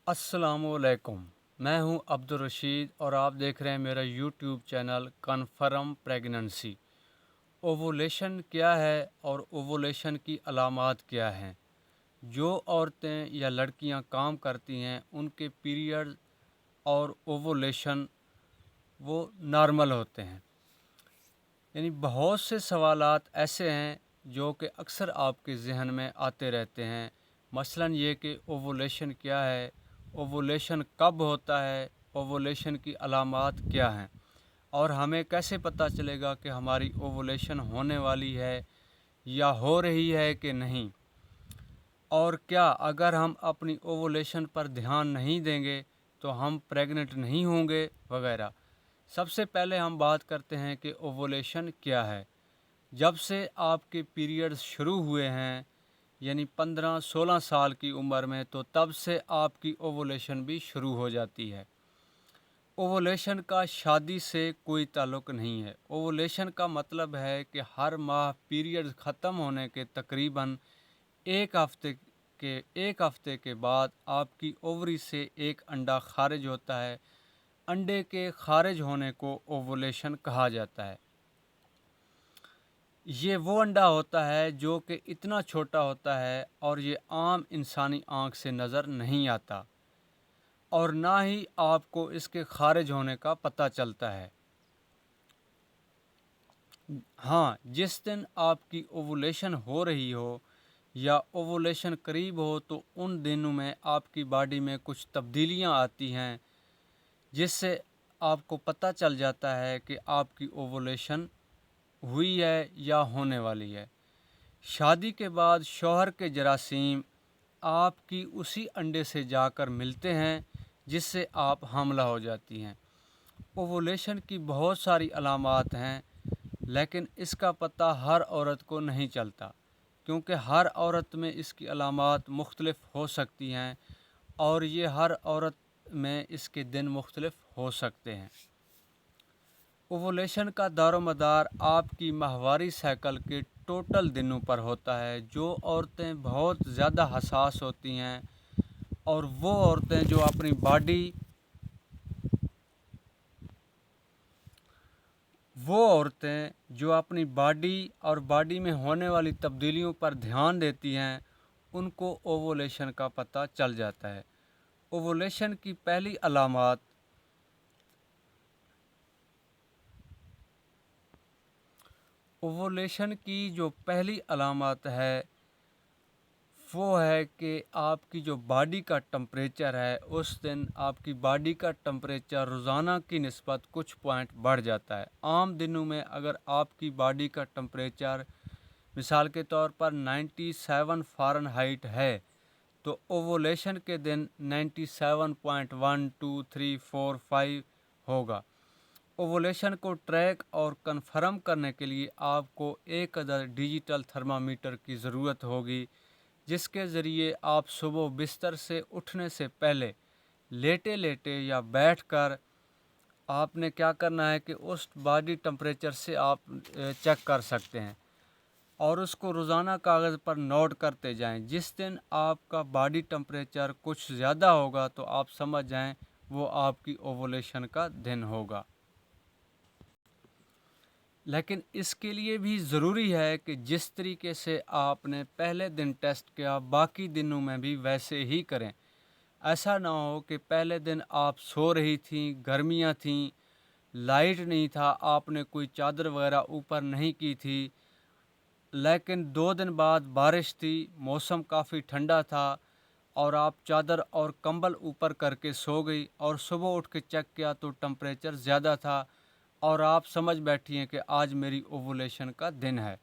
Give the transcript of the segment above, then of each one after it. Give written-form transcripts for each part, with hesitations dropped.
السلام علیکم، میں ہوں عبدالرشید اور آپ دیکھ رہے ہیں میرا یوٹیوب چینل کنفرم پریگننسی۔ اووولیشن کیا ہے اور اووولیشن کی علامات کیا ہیں؟ جو عورتیں یا لڑکیاں کام کرتی ہیں ان کے پیریڈ اور اووولیشن وہ نارمل ہوتے ہیں۔ یعنی بہت سے سوالات ایسے ہیں جو کہ اکثر آپ کے ذہن میں آتے رہتے ہیں، مثلاً یہ کہ اووولیشن کیا ہے، اووولیشن کب ہوتا ہے، اووولیشن کی علامات کیا ہیں، اور ہمیں کیسے پتہ چلے گا کہ ہماری اووولیشن ہونے والی ہے یا ہو رہی ہے کہ نہیں، اور کیا اگر ہم اپنی اووولیشن پر دھیان نہیں دیں گے تو ہم پریگننٹ نہیں ہوں گے وغیرہ۔ سب سے پہلے ہم بات کرتے ہیں کہ اووولیشن کیا ہے۔ جب سے آپ کے پیریڈز شروع ہوئے ہیں یعنی 15-16 سال کی عمر میں، تو تب سے آپ کی اووولیشن بھی شروع ہو جاتی ہے۔ اووولیشن کا شادی سے کوئی تعلق نہیں ہے۔ اووولیشن کا مطلب ہے کہ ہر ماہ پیریڈ ختم ہونے کے تقریباً ایک ہفتے کے بعد آپ کی اووری سے ایک انڈا خارج ہوتا ہے۔ انڈے کے خارج ہونے کو اووولیشن کہا جاتا ہے۔ یہ وہ انڈا ہوتا ہے جو کہ اتنا چھوٹا ہوتا ہے اور یہ عام انسانی آنکھ سے نظر نہیں آتا، اور نہ ہی آپ کو اس کے خارج ہونے کا پتہ چلتا ہے۔ ہاں، جس دن آپ کی اووولیشن ہو رہی ہو یا اووولیشن قریب ہو تو ان دنوں میں آپ کی باڈی میں کچھ تبدیلیاں آتی ہیں جس سے آپ کو پتہ چل جاتا ہے کہ آپ کی اووولیشن ہوئی ہے یا ہونے والی ہے۔ شادی کے بعد شوہر کے جراثیم آپ کی اسی انڈے سے جا کر ملتے ہیں جس سے آپ حاملہ ہو جاتی ہیں۔ اووولیشن کی بہت ساری علامات ہیں، لیکن اس کا پتہ ہر عورت کو نہیں چلتا، کیونکہ ہر عورت میں اس کی علامات مختلف ہو سکتی ہیں اور یہ ہر عورت میں اس کے دن مختلف ہو سکتے ہیں۔ اووولیشن کا دار و مدار آپ کی ماہواری سائیکل کے ٹوٹل دنوں پر ہوتا ہے۔ جو عورتیں بہت زیادہ حساس ہوتی ہیں اور وہ عورتیں جو اپنی باڈی اور باڈی میں ہونے والی تبدیلیوں پر دھیان دیتی ہیں، ان کو اووولیشن کا پتہ چل جاتا ہے۔ اووولیشن کی پہلی علامات اووولیشن کی جو پہلی علامات ہے وہ ہے کہ آپ کی جو باڈی کا ٹمپریچر ہے، اس دن آپ کی باڈی کا ٹمپریچر روزانہ کی نسبت کچھ پوائنٹ بڑھ جاتا ہے۔ عام دنوں میں اگر آپ کی باڈی کا ٹمپریچر مثال کے طور پر 97 فارن ہائٹ ہے تو اووولیشن کے دن 97.1 2 3 4 5 ہوگا۔ اووولیشن کو ٹریک اور کنفرم کرنے کے لیے آپ کو ایک عدد ڈیجیٹل تھرمامیٹر کی ضرورت ہوگی، جس کے ذریعے آپ صبح بستر سے اٹھنے سے پہلے لیٹے لیٹے یا بیٹھ کر آپ نے کیا کرنا ہے کہ اس باڈی ٹمپریچر سے آپ چیک کر سکتے ہیں، اور اس کو روزانہ کاغذ پر نوٹ کرتے جائیں۔ جس دن آپ کا باڈی ٹمپریچر کچھ زیادہ ہوگا تو آپ سمجھ جائیں وہ آپ کی اووولیشن کا دن ہوگا۔ لیکن اس کے لیے بھی ضروری ہے کہ جس طریقے سے آپ نے پہلے دن ٹیسٹ کیا باقی دنوں میں بھی ویسے ہی کریں۔ ایسا نہ ہو کہ پہلے دن آپ سو رہی تھیں، گرمیاں تھیں، لائٹ نہیں تھا، آپ نے کوئی چادر وغیرہ اوپر نہیں کی تھی، لیکن 2 دن بعد بارش تھی، موسم کافی ٹھنڈا تھا اور آپ چادر اور کمبل اوپر کر کے سو گئی اور صبح اٹھ کے چیک کیا تو ٹمپریچر زیادہ تھا اور آپ سمجھ بیٹھی ہیں کہ آج میری اووولیشن کا دن ہے۔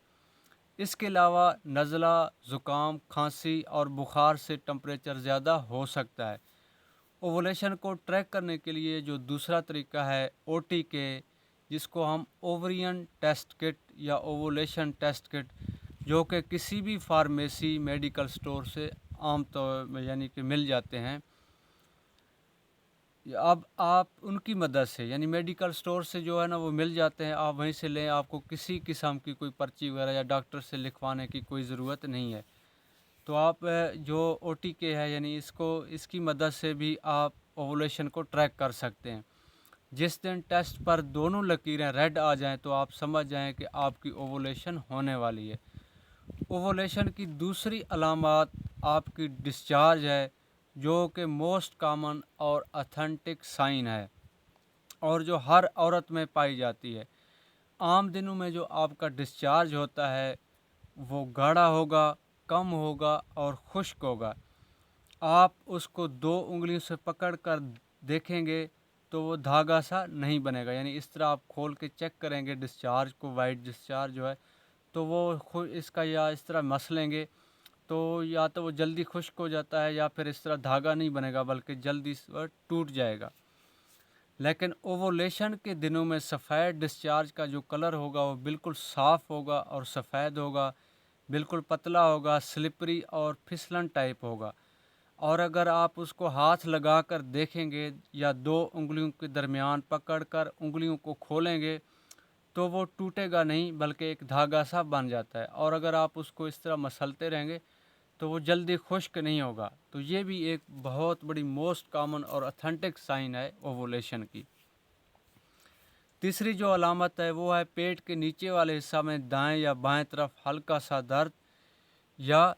اس کے علاوہ نزلہ، زکام، کھانسی اور بخار سے ٹمپریچر زیادہ ہو سکتا ہے۔ اووولیشن کو ٹریک کرنے کے لیے جو دوسرا طریقہ ہے OT کے، جس کو ہم اوورین ٹیسٹ کٹ یا اووولیشن ٹیسٹ کٹ، جو کہ کسی بھی فارمیسی میڈیکل سٹور سے عام طور میں یعنی کہ مل جاتے ہیں، اب آپ ان کی مدد سے یعنی میڈیکل سٹور سے جو ہے نا وہ مل جاتے ہیں، آپ وہیں سے لیں، آپ کو کسی قسم کی کوئی پرچی وغیرہ یا ڈاکٹر سے لکھوانے کی کوئی ضرورت نہیں ہے۔ تو آپ جو OTK ہے یعنی اس کی مدد سے بھی آپ اووولیشن کو ٹریک کر سکتے ہیں۔ جس دن ٹیسٹ پر دونوں لکیریں ریڈ آ جائیں تو آپ سمجھ جائیں کہ آپ کی اووولیشن ہونے والی ہے۔ اووولیشن کی دوسری علامات آپ کی ڈسچارج ہے، جو کہ موسٹ کامن اور اتھینٹک سائن ہے اور جو ہر عورت میں پائی جاتی ہے۔ عام دنوں میں جو آپ کا ڈسچارج ہوتا ہے وہ گاڑھا ہوگا، کم ہوگا اور خشک ہوگا۔ آپ اس کو 2 انگلیوں سے پکڑ کر دیکھیں گے تو وہ دھاگا سا نہیں بنے گا، یعنی اس طرح آپ کھول کے چیک کریں گے ڈسچارج کو، وائٹ ڈسچارج جو ہے تو وہ اس کا یا اس طرح مس لیں گے تو یا تو وہ جلدی خشک ہو جاتا ہے یا پھر اس طرح دھاگا نہیں بنے گا بلکہ جلدی ٹوٹ جائے گا۔ لیکن اووولیشن کے دنوں میں سفید ڈسچارج کا جو کلر ہوگا وہ بالکل صاف ہوگا اور سفید ہوگا، بالکل پتلا ہوگا، سلپری اور پھسلن ٹائپ ہوگا، اور اگر آپ اس کو ہاتھ لگا کر دیکھیں گے یا 2 انگلیوں کے درمیان پکڑ کر انگلیوں کو کھولیں گے تو وہ ٹوٹے گا نہیں بلکہ ایک دھاگا سا بن جاتا ہے، اور اگر آپ اس کو اس طرح مسلتے رہیں گے تو وہ جلدی خشک نہیں ہوگا۔ تو یہ بھی ایک بہت بڑی موسٹ کامن اور اتھینٹک سائن ہے اووولیشن کی۔ تیسری جو علامت ہے وہ ہے پیٹ کے نیچے والے حصہ میں دائیں یا بائیں طرف ہلکا سا درد یا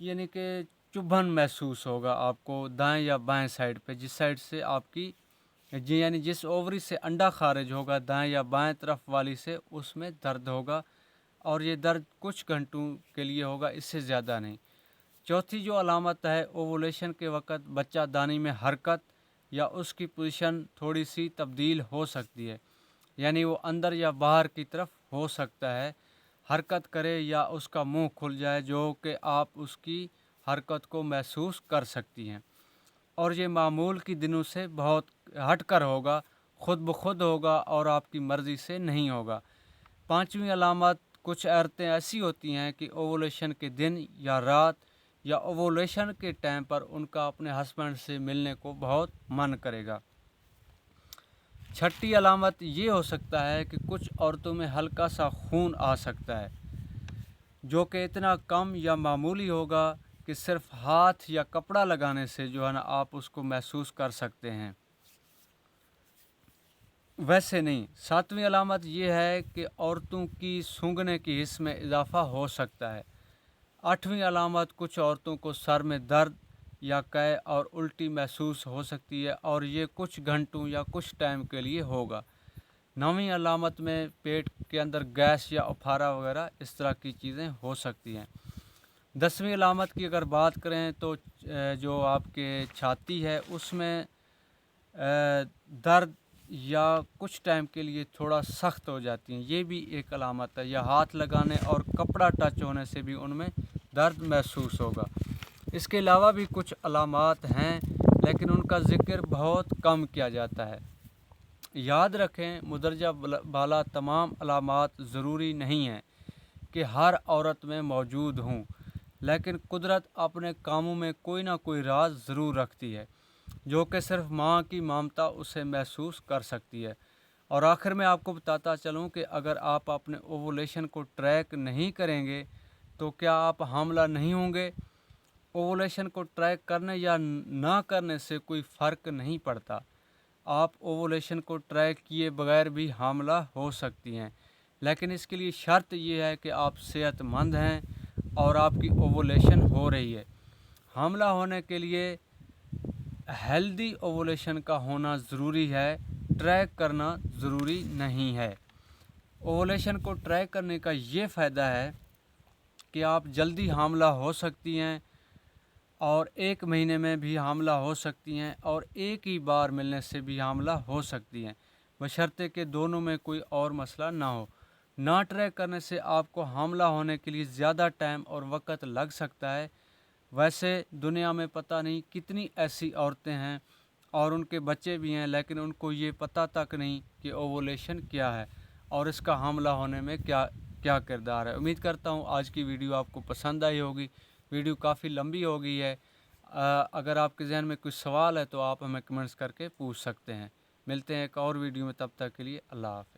یعنی کہ چبھن محسوس ہوگا آپ کو دائیں یا بائیں سائڈ پہ، جس سائڈ سے آپ کی یعنی جس اووری سے انڈا خارج ہوگا دائیں یا بائیں طرف والی سے اس میں درد ہوگا، اور یہ درد کچھ گھنٹوں کے لیے ہوگا، اس سے زیادہ نہیں۔ چوتھی جو علامت ہے اووولیشن کے وقت بچہ دانی میں حرکت یا اس کی پوزیشن تھوڑی سی تبدیل ہو سکتی ہے، یعنی وہ اندر یا باہر کی طرف ہو سکتا ہے، حرکت کرے یا اس کا منہ کھل جائے جو کہ آپ اس کی حرکت کو محسوس کر سکتی ہیں، اور یہ معمول کی دنوں سے بہت ہٹ کر ہوگا، خود بخود ہوگا اور آپ کی مرضی سے نہیں ہوگا۔ پانچویں علامت، کچھ عورتیں ایسی ہوتی ہیں کہ اووولیشن کے دن یا رات یا اووولیشن کے ٹائم پر ان کا اپنے ہسبینڈ سے ملنے کو بہت من کرے گا۔ چھٹی علامت یہ ہو سکتا ہے کہ کچھ عورتوں میں ہلکا سا خون آ سکتا ہے، جو کہ اتنا کم یا معمولی ہوگا کہ صرف ہاتھ یا کپڑا لگانے سے جو ہے نا آپ اس کو محسوس کر سکتے ہیں، ویسے نہیں۔ ساتویں علامت یہ ہے کہ عورتوں کی سونگھنے کی حس میں اضافہ ہو سکتا ہے۔ آٹھویں علامت، کچھ عورتوں کو سر میں درد یا قے اور الٹی محسوس ہو سکتی ہے اور یہ کچھ گھنٹوں یا کچھ ٹائم کے لیے ہوگا۔ نویں علامت میں پیٹ کے اندر گیس یا افارہ وغیرہ اس طرح کی چیزیں ہو سکتی ہیں۔ 10ویں علامت کی اگر بات کریں تو جو آپ کے چھاتی ہے اس میں درد یا کچھ ٹائم کے لیے تھوڑا سخت ہو جاتی ہیں، یہ بھی ایک علامت ہے، یا ہاتھ لگانے اور کپڑا ٹچ ہونے سے بھی ان میں درد محسوس ہوگا۔ اس کے علاوہ بھی کچھ علامات ہیں لیکن ان کا ذکر بہت کم کیا جاتا ہے۔ یاد رکھیں مندرجہ بالا تمام علامات ضروری نہیں ہیں کہ ہر عورت میں موجود ہوں، لیکن قدرت اپنے کاموں میں کوئی نہ کوئی راز ضرور رکھتی ہے جو کہ صرف ماں کی ممتا اسے محسوس کر سکتی ہے۔ اور آخر میں آپ کو بتاتا چلوں کہ اگر آپ اپنے اووولیشن کو ٹریک نہیں کریں گے تو کیا آپ حاملہ نہیں ہوں گے؟ اووولیشن کو ٹریک کرنے یا نہ کرنے سے کوئی فرق نہیں پڑتا، آپ اووولیشن کو ٹریک کیے بغیر بھی حاملہ ہو سکتی ہیں، لیکن اس کے لیے شرط یہ ہے کہ آپ صحت مند ہیں اور آپ کی اووولیشن ہو رہی ہے۔ حاملہ ہونے کے لیے ہیلدی اووولیشن کا ہونا ضروری ہے، ٹریک کرنا ضروری نہیں ہے۔ اووولیشن کو ٹریک کرنے کا یہ فائدہ ہے کہ آپ جلدی حاملہ ہو سکتی ہیں اور 1 مہینے میں بھی حاملہ ہو سکتی ہیں اور ایک ہی بار ملنے سے بھی حاملہ ہو سکتی ہیں، بشرطے کہ دونوں میں کوئی اور مسئلہ نہ ہو۔ نہ ٹریک کرنے سے آپ کو حاملہ ہونے کے لیے زیادہ ٹائم اور وقت لگ سکتا ہے۔ ویسے دنیا میں پتہ نہیں کتنی ایسی عورتیں ہیں اور ان کے بچے بھی ہیں لیکن ان کو یہ پتہ تک نہیں کہ اووولیشن کیا ہے اور اس کا حاملہ ہونے میں کیا کردار ہے۔ امید کرتا ہوں آج کی ویڈیو آپ کو پسند آئی ہوگی۔ ویڈیو کافی لمبی ہو گئی ہے، اگر آپ کے ذہن میں کوئی سوال ہے تو آپ ہمیں کمنٹس کر کے پوچھ سکتے ہیں۔ ملتے ہیں ایک اور ویڈیو میں، تب تک کے لیے اللہ حافظ۔